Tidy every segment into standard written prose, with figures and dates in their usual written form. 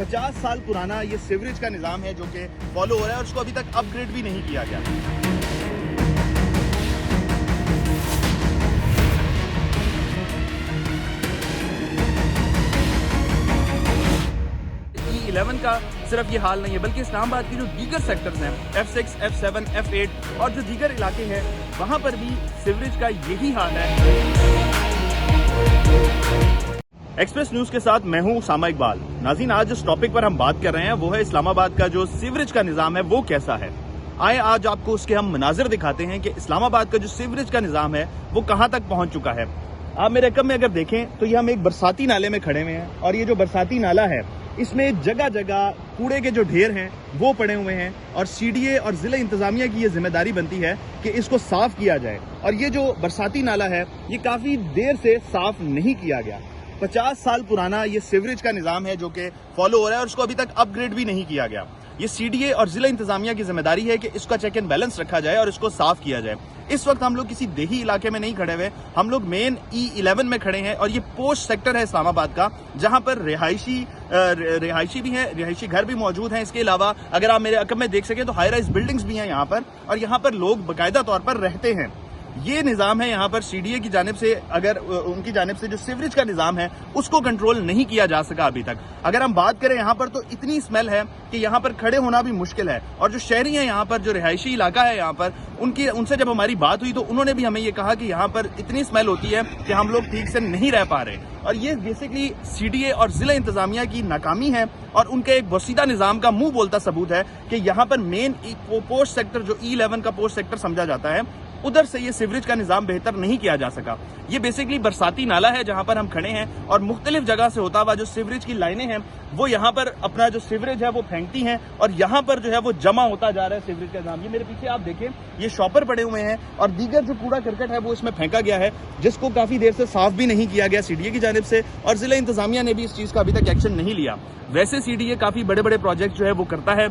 50 साल पुराना ये सीवरेज का निज़ाम है जो कि फॉलो हो रहा है और उसको अभी तक अपग्रेड भी नहीं किया गया। E11 का सिर्फ ये हाल नहीं है, बल्कि इस्लामाबाद के जो दीगर सेक्टर्स हैं F6, F7, F8 और जो दीगर इलाके हैं वहाँ पर भी सीवरेज का यही हाल है। एक्सप्रेस न्यूज़ के साथ मैं हूँ उसामा इकबाल। नाज़रीन, आज जिस टॉपिक पर हम बात कर रहे हैं वो है इस्लामाबाद का जो सीवरेज का निज़ाम है वो कैसा है। आए आज आपको उसके हम मनाजिर दिखाते हैं कि इस्लामाबाद का जो सीवरेज का निज़ाम है वो कहाँ तक पहुँच चुका है। आप मेरे रकम में अगर देखें तो ये हम एक बरसाती नाले में खड़े हुए हैं और ये जो बरसाती नाला है इसमें जगह जगह कूड़े के जो ढेर हैं वो पड़े हुए हैं और सीडीए और जिला इंतजामिया की ये जिम्मेदारी बनती है कि इसको साफ किया जाए। और ये जो बरसाती नाला है ये काफी देर से साफ नहीं किया गया। 50 साल पुराना ये सीवरेज का निज़ाम है जो कि फॉलो हो रहा है और उसको अभी तक अपग्रेड भी नहीं किया गया। ये सीडीए और जिला इंतजामिया की जिम्मेदारी है कि इसका चेक एंड बैलेंस रखा जाए और इसको साफ किया जाए। इस वक्त हम लोग किसी देही इलाके में नहीं खड़े हुए, हम लोग मेन E11 में खड़े हैं और ये पोस्ट सेक्टर है इस्लामाबाद का जहां पर रिहायशी भी है, रिहायशी घर भी मौजूद हैं। इसके अलावा अगर आप मेरे अकब में देख सकें तो हाई राइज बिल्डिंग्स भी हैं यहाँ पर और यहाँ पर लोग बाकायदा तौर पर रहते हैं। ये निज़ाम है यहाँ पर सीडीए की जानिब से, अगर उनकी जानिब से जो सीवरेज का निज़ाम है उसको कंट्रोल नहीं किया जा सका अभी तक। अगर हम बात करें यहाँ पर तो इतनी स्मेल है कि यहाँ पर खड़े होना भी मुश्किल है। और जो शहरी हैं यहाँ पर, जो रिहायशी इलाका है यहाँ पर, उनसे जब हमारी बात हुई तो उन्होंने भी हमें ये कहा कि यहाँ पर इतनी स्मेल होती है कि हम लोग ठीक से नहीं रह पा रहे। और ये बेसिकली सीडीए और जिला इंतजामिया की नाकामी है और उनके एक बसीदा निज़ाम का मुंह बोलता सबूत है कि यहाँ पर मेन पोस्ट सेक्टर जो E11 का पोस्ट सेक्टर समझा जाता है उधर से ये सीवरेज का निज़ाम बेहतर नहीं किया जा सका। ये बेसिकली बरसाती नाला है जहां पर हम खड़े हैं और मुख्तलिफ जगह से होता हुआ जो सीवरेज की लाइनें हैं वो यहाँ पर अपना जो सीवरेज है वो फेंकती हैं और यहाँ पर जो है वो जमा होता जा रहा है सीवरेज का निज़ाम। ये मेरे पीछे आप देखें, ये शॉपर पड़े हुए हैं और दीगर जो कूड़ा करकट है वो इसमें फेंका गया है जिसको काफी देर से साफ भी नहीं किया गया सीडीए की जानिब से और जिला इंतजामिया ने भी इस चीज का अभी तक एक्शन नहीं लिया। वैसे सीडीए काफी बड़े बड़े प्रोजेक्ट जो है वो करता है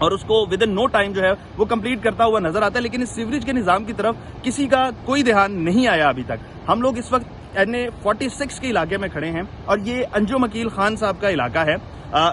और उसको विद इन नो टाइम जो है वो कंप्लीट करता हुआ नजर आता है, लेकिन इस सीवरेज के निज़ाम की तरफ किसी का कोई ध्यान नहीं आया अभी तक। हम लोग इस वक्त NA46 के इलाके में खड़े हैं और ये अंजुम अकील खान साहब का इलाका है।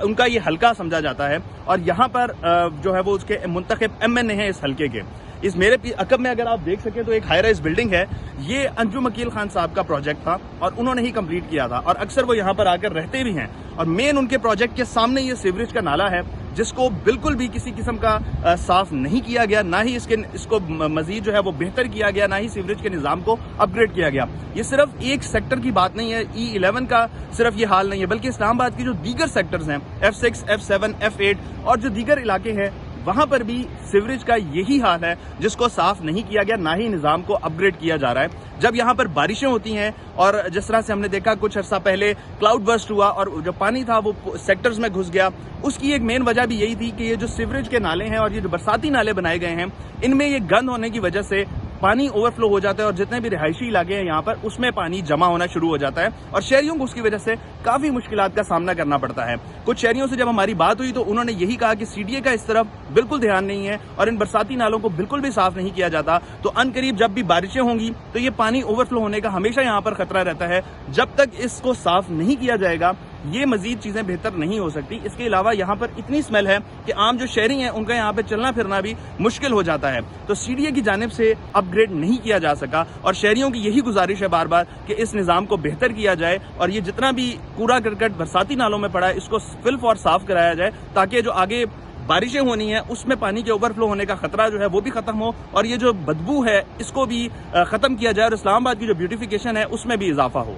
उनका ये हल्का समझा जाता है और यहाँ पर जो है वो उसके मुंतखब MNA है इस हल्के के। इस मेरे अकब में अगर आप देख सकें तो एक हाई राइज बिल्डिंग है, ये अंजुम अकील खान साहब का प्रोजेक्ट था और उन्होंने ही कंप्लीट किया था और अक्सर वो यहाँ पर आकर रहते भी हैं। और मेन उनके प्रोजेक्ट के सामने ये सीवरेज का नाला है जिसको बिल्कुल भी किसी किस्म का साफ नहीं किया गया, ना ही इसको मजीद जो है वो बेहतर किया गया, ना ही सीवरेज के निज़ाम को अपग्रेड किया गया। ये सिर्फ एक सेक्टर की बात नहीं है, E11 का सिर्फ ये हाल नहीं है, बल्कि इस्लामाबाद के जो दीगर सेक्टर्स हैं F6, F7, F8 और जो दीगर इलाके हैं वहां पर भी सीवरेज का यही हाल है जिसको साफ नहीं किया गया, ना ही निज़ाम को अपग्रेड किया जा रहा है। जब यहाँ पर बारिशें होती हैं और जिस तरह से हमने देखा कुछ अर्सा पहले क्लाउड बर्स्ट हुआ और जो पानी था वो सेक्टर्स में घुस गया, उसकी एक मेन वजह भी यही थी कि ये जो सीवरेज के नाले हैं और ये जो बरसाती नाले बनाए गए हैं इनमें ये गंद होने की वजह से पानी ओवरफ्लो हो जाता है और जितने भी रिहायशी इलाके हैं यहाँ पर उसमें पानी जमा होना शुरू हो जाता है और शहरियों को उसकी वजह से काफी मुश्किलात का सामना करना पड़ता है। कुछ शहरियों से जब हमारी बात हुई तो उन्होंने यही कहा कि सीडीए का इस तरफ बिल्कुल ध्यान नहीं है और इन बरसाती नालों को बिल्कुल भी साफ नहीं किया जाता, तो अनकरीब जब भी बारिशें होंगी तो ये पानी ओवरफ्लो होने का हमेशा यहाँ पर खतरा रहता है। जब तक इसको साफ नहीं किया जाएगा ये मजीद चीजें बेहतर नहीं हो सकती। इसके अलावा यहाँ पर इतनी स्मेल है कि आम जो शहरी हैं उनका यहाँ पे चलना फिरना भी मुश्किल हो जाता है। तो सीडीए की जानिब से अपग्रेड नहीं किया जा सका और शहरियों की यही गुजारिश है बार बार कि इस निज़ाम को बेहतर किया जाए और ये जितना भी कूड़ा करकट बरसाती नालों में पड़ा है इसको फिल और साफ कराया जाए ताकि जो आगे बारिशें होनी है उसमें पानी के ओवरफ्लो होने का खतरा जो है वो भी खत्म हो और ये जो बदबू है इसको भी खत्म किया जाए और इस्लामाबाद की जो ब्यूटिफिकेशन है उसमें भी इजाफा हो।